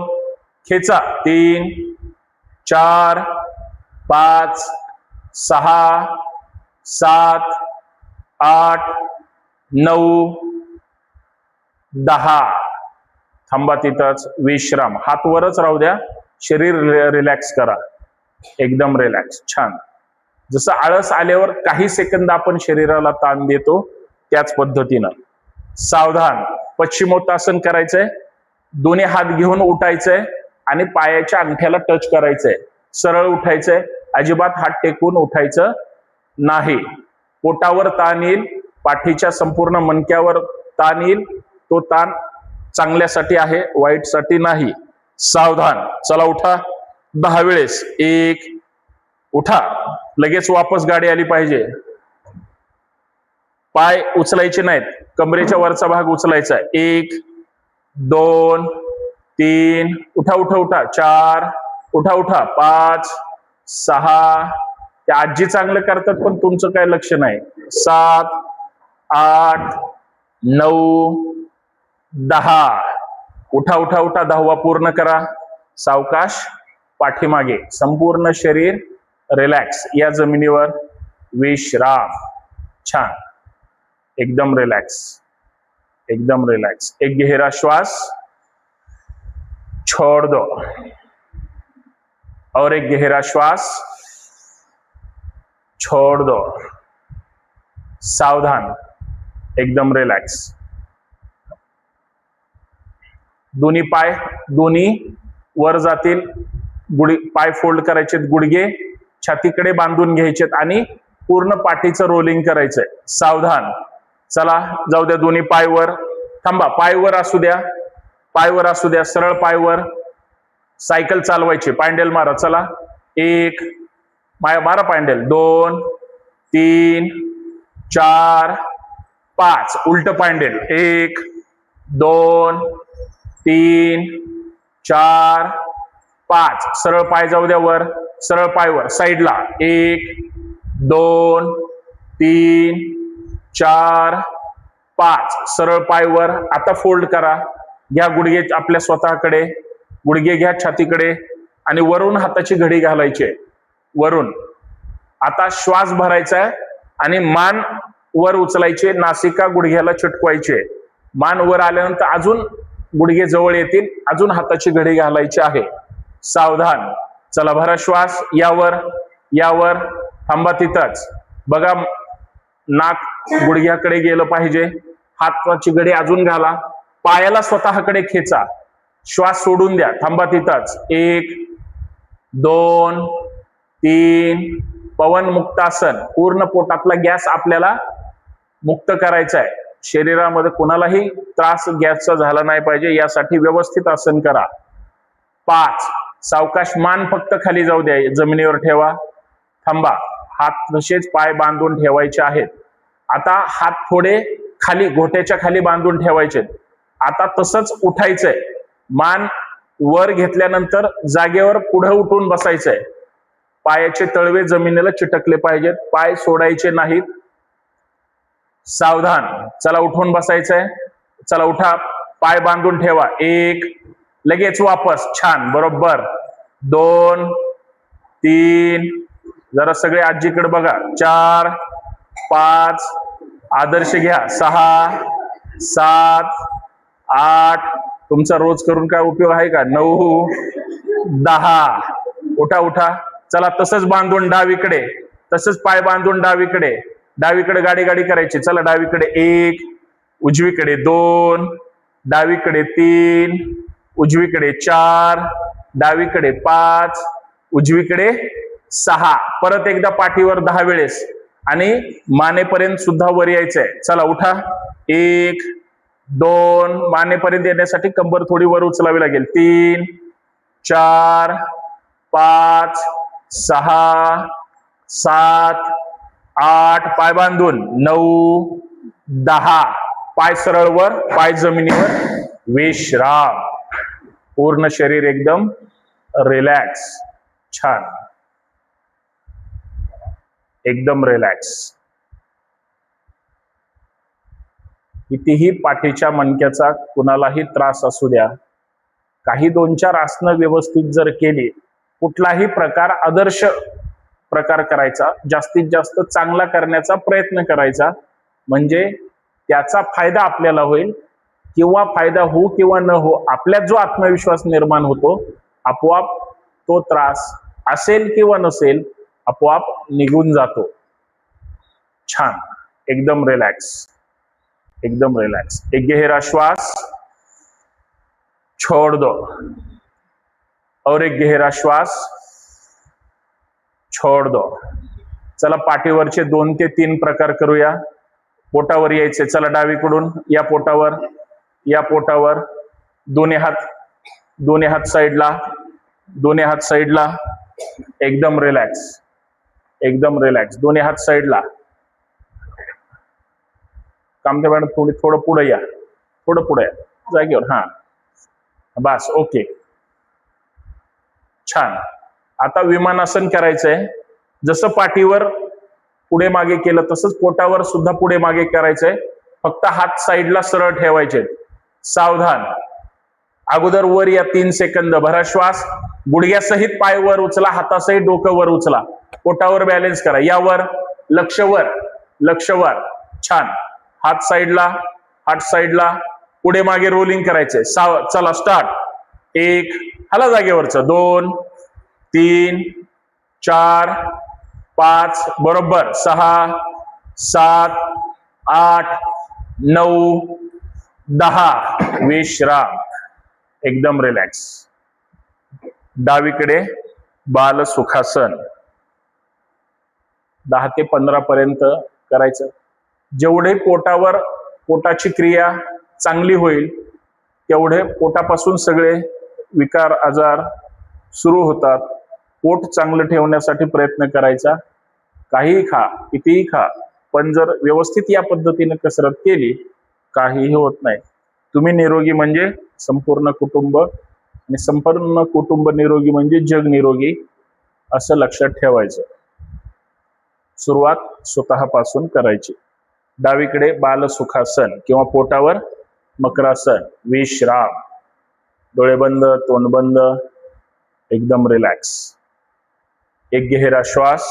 खेचा. 3 4 5 6 7 8 9 10. थांबा तिथंच. विश्राम. हात वरच राहू द्या. शरीर रिलॅक्स करा. एकदम रिलॅक्स. छान. जसं आळस आल्यावर काही सेकंद आपण शरीराला ताण देतो त्याच पद्धतीनं. सावधान. पश्चिमोत्तासन करायचंय. दोन्ही हात घेऊन उठायचंय आणि पायाच्या अंगठ्याला टच करायचंय. सरळ उठायचंय. अजिबात हात टेकून उठायचं नाही. पोटावर ताण येईल. पाठीच्या संपूर्ण मणक्यावर ताण येईल. तो ताण चांगल्यासाठी आहे, वाईटसाठी नाही. सावधान. चला उठा 10 वेळेस. 1 उठा. लगेच वापस गाडी आली पाहिजे. पाय उचलायचे नाहीत. कमरेच्या वरचा भाग उचलायचा आहे. 1 2 3 उठा उठा उठा. 4 उठा उठा. 5 6 त्या आजी चांगलं करतात पण तुमचं काय लक्ष नाही. 7 8 9 10. उठा उठा उठा. 10वा पूर्ण करा. सावकाश पाठीमागे. संपूर्ण शरीर रिलॅक्स. या जमिनीवर विश्राम. छान. एकदम रिलॅक्स. एकदम रिलॅक्स. एक गहरा श्वास. छोड़ दो. और एक गहरा श्वास. छोड़ दो. सावधान. एकदम रिलॅक्स. दोन्ही पाय दोन्ही वर जातील. पाय फोल्ड करायचे. गुडघे छातीकडे बांधून घ्यायचेत आणि पूर्ण पाठीचं रोलिंग करायचंय. सावधान. चला जाऊ द्या. दोन्ही पाय वर. थांबा. पाय वर असू द्या. पाय वर असू द्या. सरळ पाय वर. सायकल चालवायची. पायंडेल मारा. चला. 1 मारा पायंडेल. 2 3 4 5 उलट पायंडेल. 1 2 3 4 5 सरळ पाय जाऊ द्या वर. सरळ पाय वर. साईडला. 1 2 3 4 5 सरळ पाय वर. आता फोल्ड करा. घ्या गुडघे आपल्या स्वतःकडे. गुडघे घ्या छातीकडे आणि वरून हाताची घडी घालायची. वरून. आता श्वास भरायचा आहे आणि मान वर उचलायचे. नासिका गुडघ्याला चिटकवायचे. मान वर आल्यानंतर अजून गुडघे जवळ येतील. अजून हाताची घडी घालायची आहे. सावधान. चला भरा श्वास. यावर यावर. थांबा तिथंच. बघा नाक गुडघ्याकडे गेलं पाहिजे. हाताची घडी अजून घाला. पायाला स्वतःकडे खेचा. श्वास सोडून द्या. थांबा तिथंच. 1 2 3 पवन मुक्तासन. पूर्ण पोटातला गॅस आपल्याला मुक्त करायचा आहे. शरीरामध्ये कोणालाही त्रास गॅसचा झाला नाही पाहिजे यासाठी व्यवस्थित आसन करा. 5 सावकाश. मान फक्त खाली जाऊ द्या. जमिनीवर ठेवा. थांबा. हात तसेच पाय बांधून ठेवायचे आहेत. आता हात थोडे खाली घोट्याच्या खाली बांधून ठेवायचे. आता तसंच उठायचंय. मान वर घेतल्यानंतर जागेवर पुढे उठून बसायचंय. पायाचे तळवे जमिनीला चिटकले पाहिजेत. पाय सोडायचे नाहीत. सावधान. चला उठून बसायचंय. चला उठा. पाय बांधून ठेवा. 1 लगेच वापस. छान. बरोबर. 2 3 जरा सगळे आजीकडे बघा. 4 5 आदर्श घ्या. 6 7 8 तुमचा रोज करून काय उपयोग आहे का. 9 10 उठा उठा. चला तसंच बांधून डावीकडे. तसंच पाय बांधून डावीकडे. डावीकडे गाडी गाडी करायची. चला डावीकडे. 1 उजवीकडे. 2 डावीकडे. 3 उजवीकडे. 4 डावीकडे. 5 उजवीकडे. 6 परत एकदा पाठीवर 10 वेळेस आणि मानेपर्यंत सुद्धा वर यायचंय. चला उठा. 1 2 मानेपर्यंत येण्यासाठी कंबर थोडी वर उचलावी लागेल. 3 4 5 6 7 8 पाय बांधून. 9 10 पाय सरळ वर. पाय जमिनीवर. विश्राम. पूर्ण शरीर एकदम रिलॅक्स. छान. एकदम रिलॅक्स. कितीही पाठीच्या मणक्याचा कुणालाही त्रास असू द्या, काही 2-4 आसनं व्यवस्थित जर केली, कुठलाही प्रकार आदर्श प्रकार करायचा, जास्तीत जास्त चांगला करण्याचा प्रयत्न करायचा, म्हणजे त्याचा फायदा आपल्याला होईल. किंवा फायदा हो किंवा न हो, आपल्यात जो आत्मविश्वास निर्माण होतो, आपोआप तो त्रास असेल किंवा नसेल आपोआप निघून जातो. छान. एकदम रिलॅक्स. एकदम रिलॅक्स. एक गहरा श्वास, छोड़ दो. और एक गहरा श्वास, छोड़ दो. चला पाठीवरचे 2 ते 3 प्रकार करूया. पोटावर यायचे. चला डावीकडून या पोटावर, या पोटावर. दोन्ही हात साईडला, दोन्ही हात साईडला. एकदम रिलॅक्स. एकदम रिलॅक्स. दोन्ही हात साईडला. कामते मॅडम थोडं पुढे या, थोडं पुढे या जागेवर. हा बस. ओके. छान. आता विमानासन करायचंय. जसं पाठीवर पुढे मागे केलं तसंच पोटावर सुद्धा पुढे मागे करायचंय. फक्त हात साईडला सरळ ठेवायचे. सावधान. अगोदर वर या 3 सेकंद. भरा श्वास. गुडघ्यासहित पाय वर उचला, हातासहित डोकं वर उचला. पोटावर बॅलन्स करा. यावर लक्ष वर, लक्ष वर. छान. हात साईडला, हात साईडला. पुढे मागे रोलिंग करायचे. चला स्टार्ट. 1, हाला जागेवरचं. 2, 3, 4, 5, बरोबर. 6, 7, 8, 9, 10. विश्राम. एकदम रिलॅक्स. डावीकडे बाल सुखासन. 10 ते 15 पर्यंत करायचं. जेवढे पोटावर, पोटाची क्रिया चांगली होईल तेवढे पोटापासून सगळे विकार आजार सुरू होतात. पोट चांगलं ठेवण्यासाठी प्रयत्न करायचा. काहीही खा, कितीही खा, पण जर व्यवस्थित या पद्धतीने कसरत केली काहीही होत नाही. तुम्ही निरोगी म्हणजे संपूर्ण कुटुंब, आणि संपूर्ण कुटुंब निरोगी म्हणजे जग निरोगी, असं लक्षात ठेवायचं. सुरुवात स्वतःपासून करायची. डावीकडे बाल सुखासन किंवा पोटावर मकरासन. विश्राम. डोळे बंद, तोंड बंद. एकदम रिलॅक्स. एक गहरा श्वास,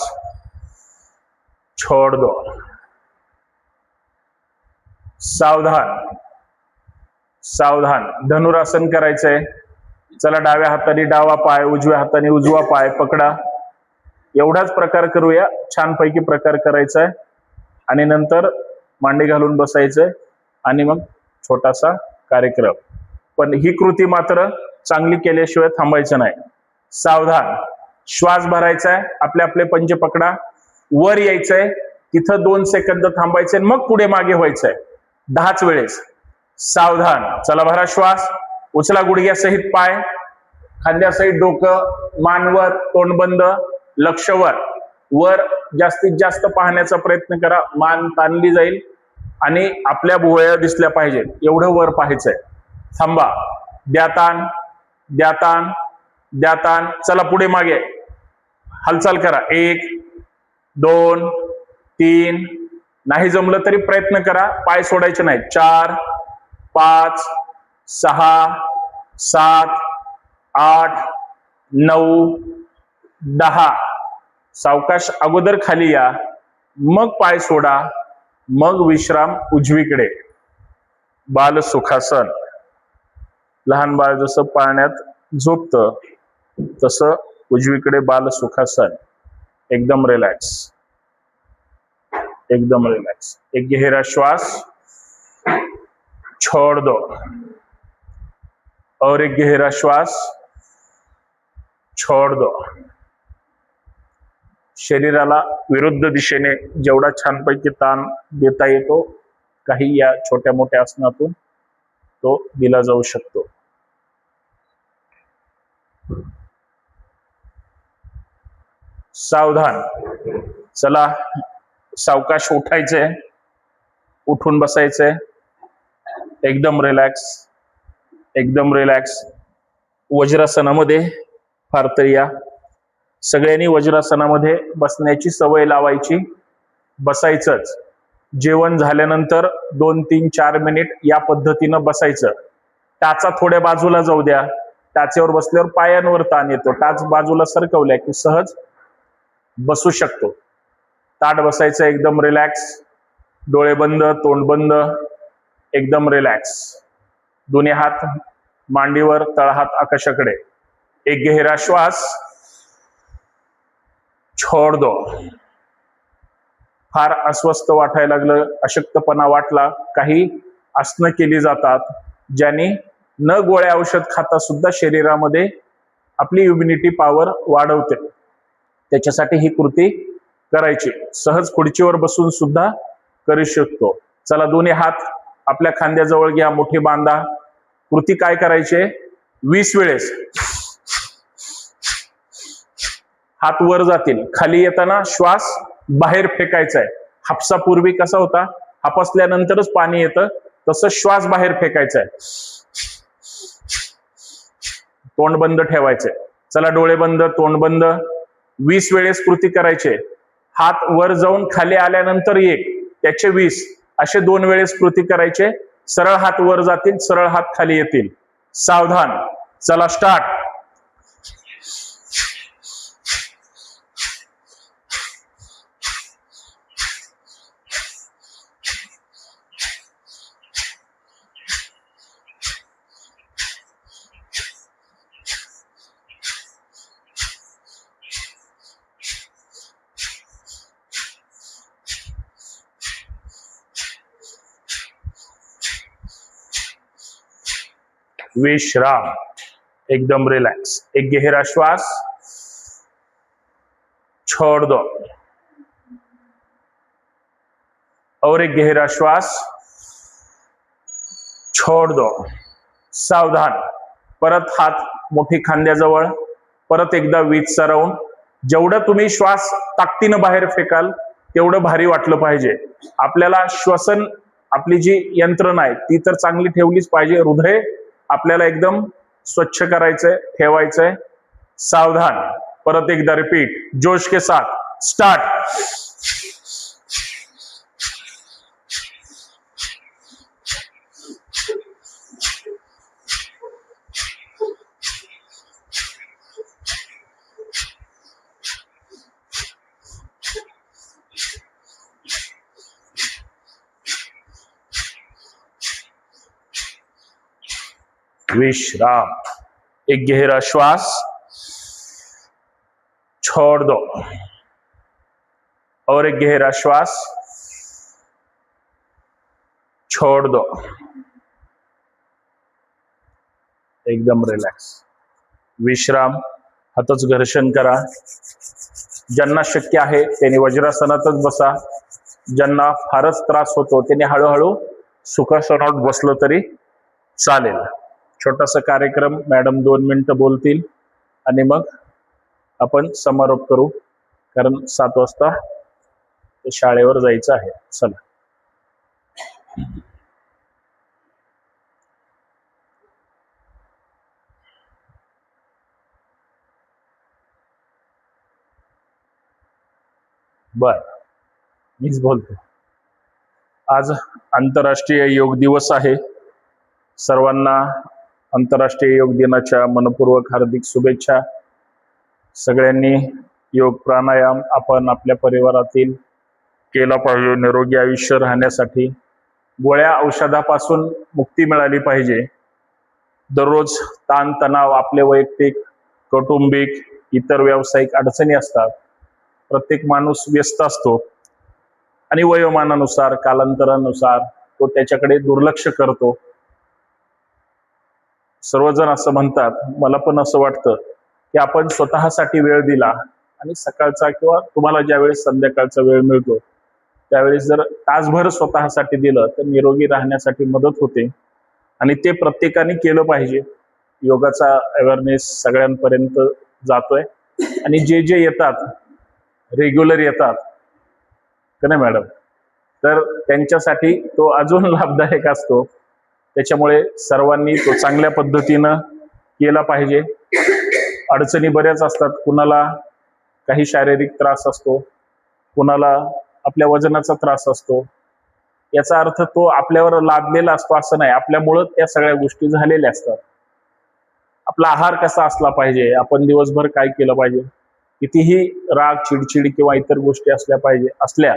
छोड़ दो. सावधान. सावधान. धनुरासन करायचंय. चला डाव्या हाताने डावा पाय, उजव्या हाताने उजवा पाय पकडा. एवढाच प्रकार करूया. छानपैकी प्रकार करायचा आहे. आणि नंतर मांडी घालून बसायचंय आणि मग छोटासा कार्यक्रम. पण ही कृती मात्र चांगली केल्याशिवाय थांबायचं नाही. सावधान. श्वास भरायचा आहे. आपले आपले पंजे पकडा. वर यायचंय. तिथं 2 सेकंद थांबायचे, मग पुढे मागे व्हायचंय 10च वेळेस. सावधान. चला भरा श्वास. उचला गुडघ्यासहित पाय, खांद्यासहित डोकं, मानवर, तोंड बंद, लक्ष वर. वर जास्तीत जास्त पाहण्याचा प्रयत्न करा. मान ताणली जाईल आणि आपल्या भुवया दिसल्या पाहिजेत एवढं वर पाहायचंय. थांबा. द्यातान, द्यातान, द्यातान. चला पुढे मागे हालचाल करा. 1, 2, 3. नाही जमलं तरी प्रयत्न करा, पाय सोडायचे नाही. 4, 5, 6, 7, 8, 9, 10. सावकाश अगोदर खाली या, मग पाय सोडा, मग विश्राम उजवीकडे. बाल सुखासन. लहान बाळ जसं पाळण्यात झोपतं तसं उजवीकडे बाल सुखासन. एकदम रिलॅक्स. एकदम रिलॅक्स. एक गहरा श्वास, छोड़ दो. और एक गहरा श्वास, छोड़ दो. शरीराला विरुद्ध दिशेने जेवढा छानपैकी ताण देता येतो काही या छोट्या मोठ्या आसनातून तो दिला जाऊ शकतो. सावधान. चला सावकाश उठायचंय, उठून बसायचंय. एकदम रिलॅक्स. एकदम रिलॅक्स. वज्रासनामध्ये फार तर या सगळ्यांनी वज्रासनामध्ये बसण्याची सवय लावायची. बसायचंच. जेवण झाल्यानंतर 2-3-4 मिनिट या पद्धतीनं बसायचं. टाचा थोड्या बाजूला जाऊ द्या. टाचेवर बसल्यावर पायांवर ताण येतो. टाच बाजूला सरकवल्या की सहज बसू शकतो. ताट बसायचं एकदम रिलॅक्स. डोळे बंद, तोंड बंद, एकदम रिलॅक्स. दोन्ही हात मांडीवर, तळहात आकाशाकडे. एक गहरा श्वास, छोड दो. फार अस्वस्थ वाटायला लागलं, अशक्तपणा वाटला, काही आसनं केली जातात ज्यांनी न गोळ्या औषध खाता सुद्धा शरीरामध्ये आपली इम्युनिटी पॉवर वाढवते. त्याच्यासाठी ही कृती करायची. सहज खुर्चीवर बसून सुद्धा करू शकतो. चला, दोन्ही हात आपल्या खांद्याजवळ घ्या, मुठी बांधा. कृती काय करायचे? 20 वेळेस हात वर जातील. खाली येताना श्वास बाहेर फेकायचा आहे. हापसापूर्वी कसा होता? हापसल्यानंतरच पाणी येतं, तसं श्वास बाहेर फेकायचा आहे. तोंड बंद ठेवायचंय. चला, डोळे बंद, तोंड बंद. 20 वेळेस कृती करायचे. हात वर जाऊन खाली आल्यानंतर 1, त्याचे 20, असे 2 वेळेस कृती करायचे. सरळ हात वर जातील, सरळ हात खाली येतील. सावधान. चला, स्टार्ट. विश्राम. एकदम रिलॅक्स. एक गहरा श्वास, छोड़ दो. और एक गहरा श्वास, छोड़ दो. सावधान. परत हात मोठी खांद्याजवळ. परत एकदा 20चा राऊंड. जेवढं तुम्ही श्वास ताकदीनं बाहेर फेकाल तेवढं भारी वाटलं पाहिजे. आपल्याला श्वसन, आपली जी यंत्रणा आहे ती तर चांगली ठेवलीच पाहिजे. हृदय आपल्याला एकदम स्वच्छ करायचंय, ठेवायचंय. सावधान. परत एकदा रिपीट, जोश के साथ. स्टार्ट. विश्राम. एक गहरा श्वास, छोड़ दो. और एक गहरा श्वास, छोड़ दो. एकदम रिलॅक्स. विश्राम. हातच घर्षण करा. ज्यांना शक्य आहे त्यांनी वज्रासनातच बसा. ज्यांना फारच त्रास होतो त्यांनी हळूहळू सुखासनात बसलं तरी चालेल. छोटासा कार्यक्रम, मॅडम 2 मिनिटं बोलतील आणि मग आपण समारोप करू, कारण 7 वाजता शाळेवर जायचं आहे. चला. बर, मीच बोलतो. आज आंतरराष्ट्रीय योग दिवस आहे. सर्वांना आंतरराष्ट्रीय योग दिनाच्या मनपूर्वक हार्दिक शुभेच्छा. सगळ्यांनी योग प्राणायाम आपण आपल्या परिवारातील केला पाहिजे. निरोगी आयुष्य राहण्यासाठी गोळ्या औषधापासून मुक्ती मिळाली पाहिजे. दररोज ताण तणाव, आपले वैयक्तिक, कौटुंबिक, इतर व्यावसायिक अडचणी असतात. प्रत्येक माणूस व्यस्त असतो आणि वयोमानानुसार, कालांतरानुसार तो त्याच्याकडे दुर्लक्ष करतो. सर्वजण असं म्हणतात, मला पण असं वाटतं की आपण स्वतःसाठी वेळ दिला आणि सकाळचा किंवा तुम्हाला ज्यावेळेस संध्याकाळचा वेळ मिळतो त्यावेळेस जर तासभर स्वतःसाठी दिलं तर निरोगी राहण्यासाठी मदत होते आणि ते प्रत्येकाने केलं पाहिजे. योगाचा अवेअरनेस सगळ्यांपर्यंत जातोय आणि जे जे येतात, रेग्युलर येतात का नाही मॅडम, तर त्यांच्यासाठी तो अजून लाभदायक असतो. त्याच्यामुळे सर्वांनी तो चांगल्या पद्धतीनं केला पाहिजे. अडचणी बऱ्याच असतात, कुणाला काही शारीरिक त्रास असतो, कुणाला आपल्या वजनाचा त्रास असतो. याचा अर्थ तो आपल्यावर लादलेला असतो असं नाही, आपल्यामुळं त्या सगळ्या गोष्टी झालेल्या असतात. आपला आहार कसा असला पाहिजे, आपण दिवसभर काय केलं पाहिजे, कितीही राग, चिडचिड किंवा इतर गोष्टी असल्या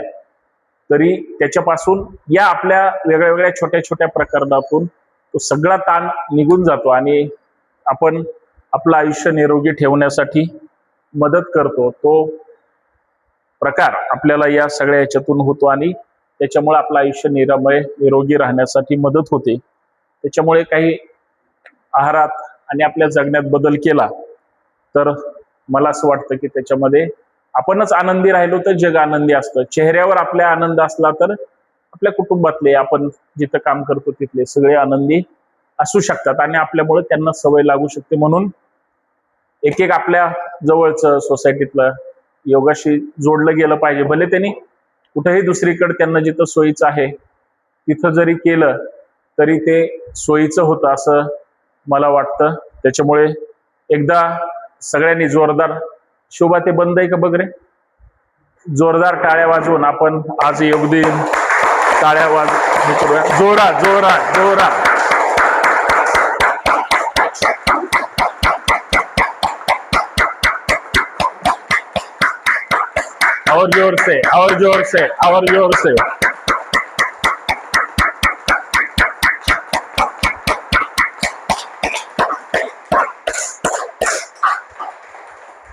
तरी त्याच्यापासून या आपल्या वेगळ्या वेगळ्या छोट्या छोट्या प्रकरणातून तो सगळा ताण निघून जातो आणि आपण आपलं आयुष्य निरोगी ठेवण्यासाठी मदत करतो. तो प्रकार आपल्याला या सगळ्या याच्यातून होतो आणि त्याच्यामुळे आपलं आयुष्य निरोगी राहण्यासाठी मदत होते. त्याच्यामुळे काही आहारात आणि आपल्या जगण्यात बदल केला तर मला असं वाटतं की त्याच्यामध्ये आपणच आनंदी राहिलो तर जग आनंदी असतं. चेहऱ्यावर आपल्या आनंद असला तर आपल्या कुटुंबातले, आपण जिथं काम करतो तिथले सगळे आनंदी असू शकतात आणि आपल्यामुळे त्यांना सवय लागू शकते. म्हणून एक एक आपल्या जवळचं सोसायटीतलं योगाशी जोडलं गेलं पाहिजे. भले त्यांनी कुठेही दुसरीकडे त्यांना जिथं सोयीचं आहे तिथं जरी केलं तरी ते सोयीचं होतं असं मला वाटतं. त्याच्यामुळे एकदा सगळ्यांनी जोरदार, शोभा ते बंद आहे का बघ रे, जोरदार टाळ्या वाजवून आपण आज योग दिन टाळ्या करूया, जोरात जोरात जोरात. और जोर से, और जोर से, और जोर से.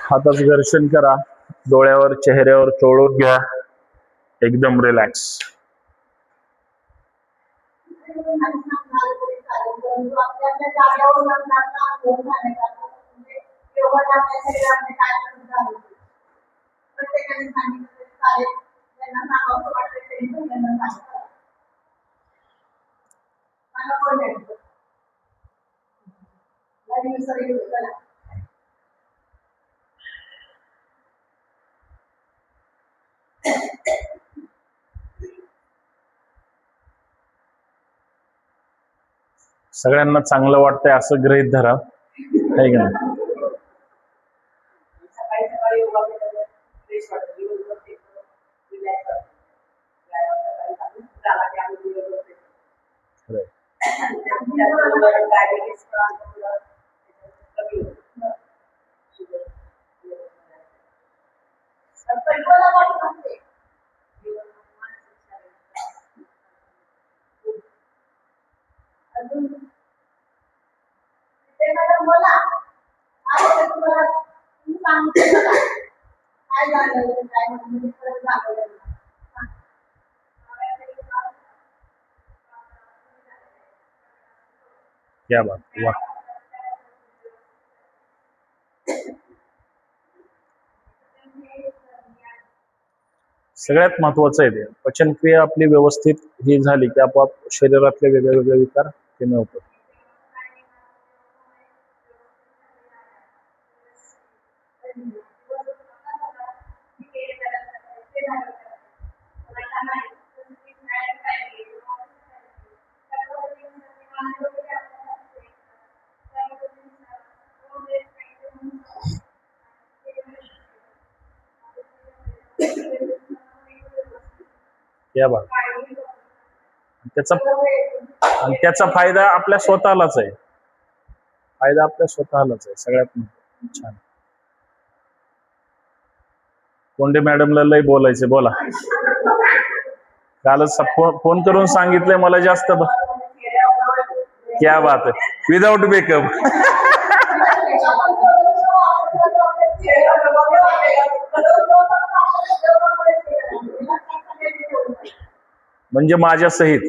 हाताचं घर्षण करा, डोळ्यावर चेहऱ्यावर चोळून घ्या, एकदम रिलॅक्स. सगळ्यांना चांगलं वाटतंय असं गृहीत धरा, आहे का नाही? क्या बात, वाह. सगळ्यात महत्वाचं आहे ते पचनक्रिया आपली व्यवस्थित ही झाली की आपोआप शरीरातले वेगळे वेगळे विकार कमी होतात. या बात, त्याचा फायदा आपल्या स्वतःलाच आहे, फायदा आपल्या स्वतःलाच आहे सगळ्यात छान. कोंडे मॅडमला लय बोलायचे, बोला. कालच फोन करून सांगितलंय मला जास्त. क्या बात आहे, विदाउट मेकअप. म्हणजे माझ्या सहित.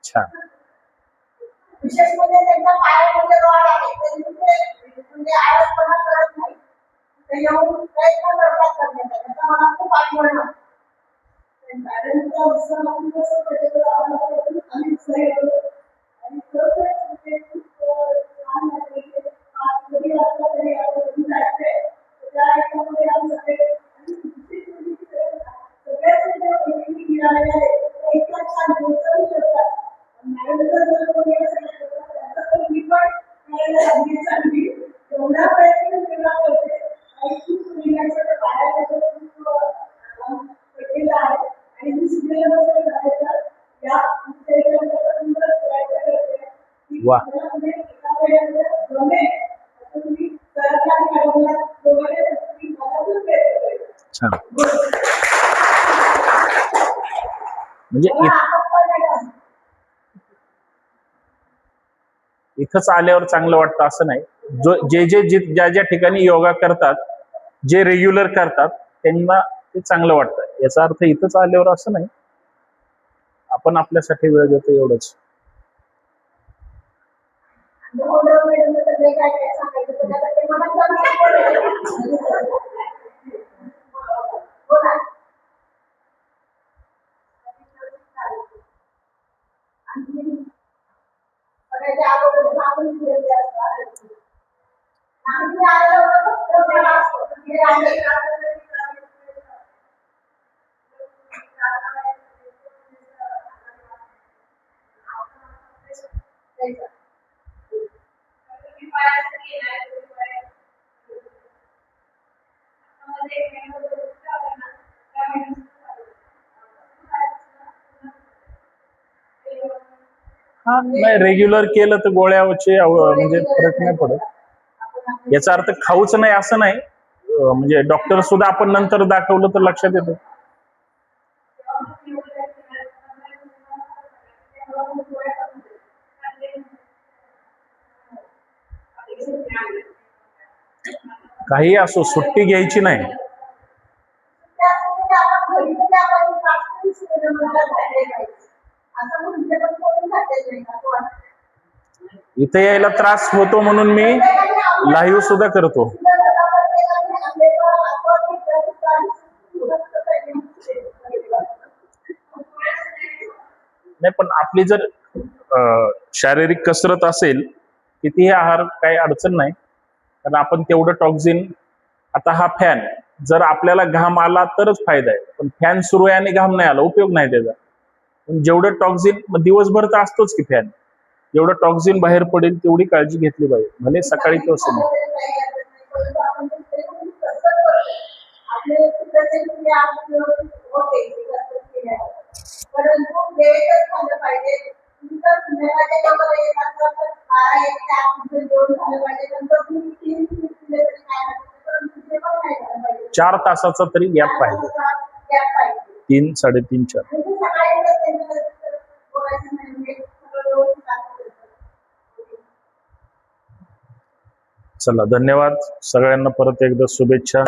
छान. विशेष म्हणजे त्यांच्या पायामध्ये रॉड आहे, म्हणजे आळसपणा करत नाही, ते येऊन प्रयत्न करतात करण्याचा, त्याचा मला खूप आठवण आहे. वा, छान. म्हणजे इथंच आल्यावर चांगलं वाटतं असं नाही. ज्या ज्या ठिकाणी योगा करतात, जे रेग्युलर करतात, त्यांना ते चांगलं वाटतं. याचा अर्थ इथंच आल्यावर असं नाही. आपण आपल्यासाठी वेळ देतो एवढंच. हा, नाही रेग्युलर केलं तर गोळ्याचे म्हणजे फरक नाही पडत. याचा अर्थ खाऊच नाही असं नाही. म्हणजे डॉक्टर सुद्धा आपण नंतर दाखवलं तर लक्षात येतं. काही असो, सुट्टी घ्यायची नाही. इथे यायला त्रास होतो म्हणून मी लाईव्ह सुद्धा करतो. नाही, पण आपली जर शारीरिक कसरत असेल, कितीही आहार काही अडचण नाही. कारण आपण तेवढं टॉक्झिन, आता हा फॅन जर आपल्याला घाम आला तरच फायदा आहे, पण फॅन सुरू आहे आणि घाम नाही आला उपयोग नाही त्याचा. पण जेवढं टॉक्झिन दिवसभर तर असतोच की फॅन, जेवढं टॉक्झिन बाहेर पडेल तेवढी काळजी घेतली पाहिजे, भले सकाळी किंवा संध्याकाळी. चार तासाचा तरी गॅप पाहिजे, 3, 3.5, 4. चला, धन्यवाद सगळ्यांना, परत एकदा शुभेच्छा.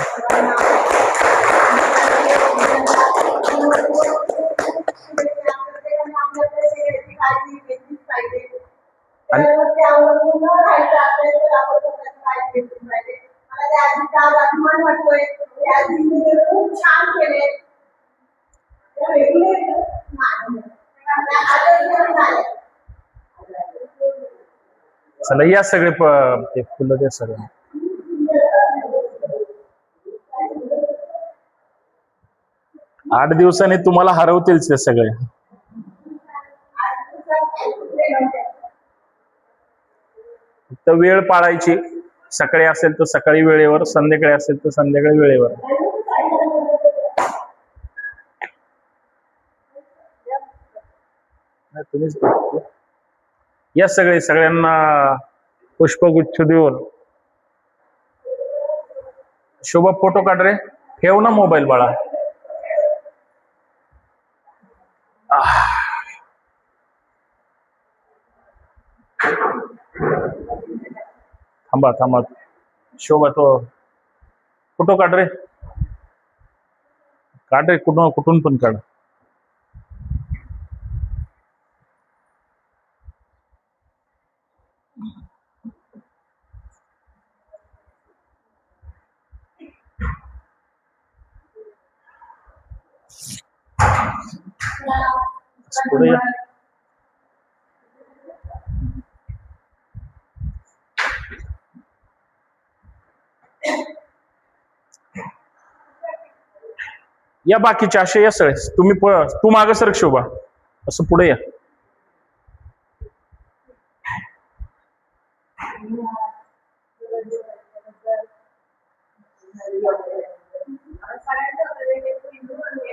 चला, या सगळे ते फुलं द्या सगळं. आठ दिवसांनी तुम्हाला हरवतील ते सगळे. फक्त वेळ पाळायची, सकाळी असेल तर सकाळी वेळेवर, संध्याकाळी असेल तर संध्याकाळी वेळेवर. तुम्हीच या सगळ्यांना पुष्पगुच्छ देऊन. शोभा, फोटो काढ रे, ठेव ना मोबाईल बाळा. थांबा, शोभा तो फोटो काढ रे, कुठून पण काढ. पुढे या बाकीचे असे या सगळे तुम्ही तू मागं सरक शोभा, असं पुढे या.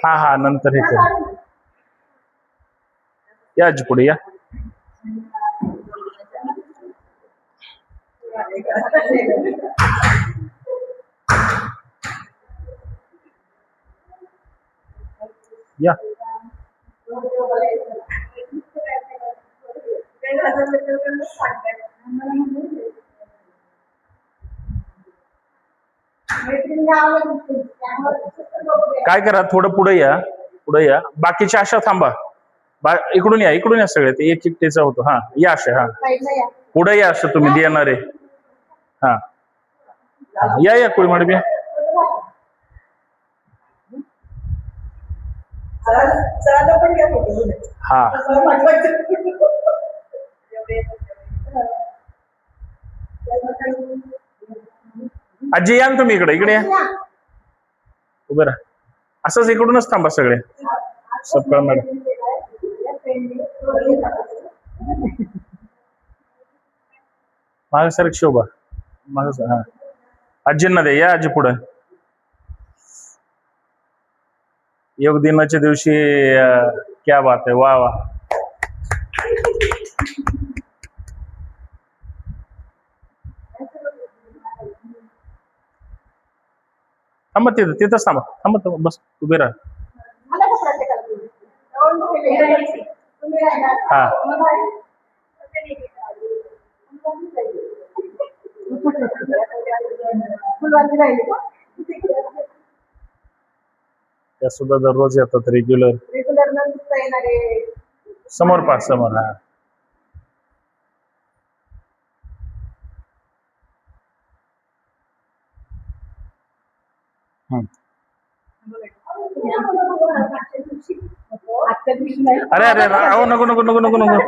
हा हा नंतर हे करू. या आजी पुढे या. या काय करा, थोडं पुढे या, पुढे या. बाकीच्या अशा थांबा. इकडून या सगळे. ते एक एकटेचा होतो. हा या अशा. हा पुढे या असं तुम्ही देणारे. हा या कोळी मॅडम या. हा आजी या ना तुम्ही इकडे या. उभे राहा. असंच इकडूनच थांबा सगळे. सपकाळ मॅडम माग सर शोभा माग. हा आजींना दे. या आजी पुढे. योग दिनाच्या दिवशी क्या बात आहे. वा वा. थांबा तिथंच थांबा बस उभे राहा. हा त्या सुद्धा दररोज येतात रेग्युलर. समोर पास समोर. हा अरे अरे अहो नको नको नको नको नको.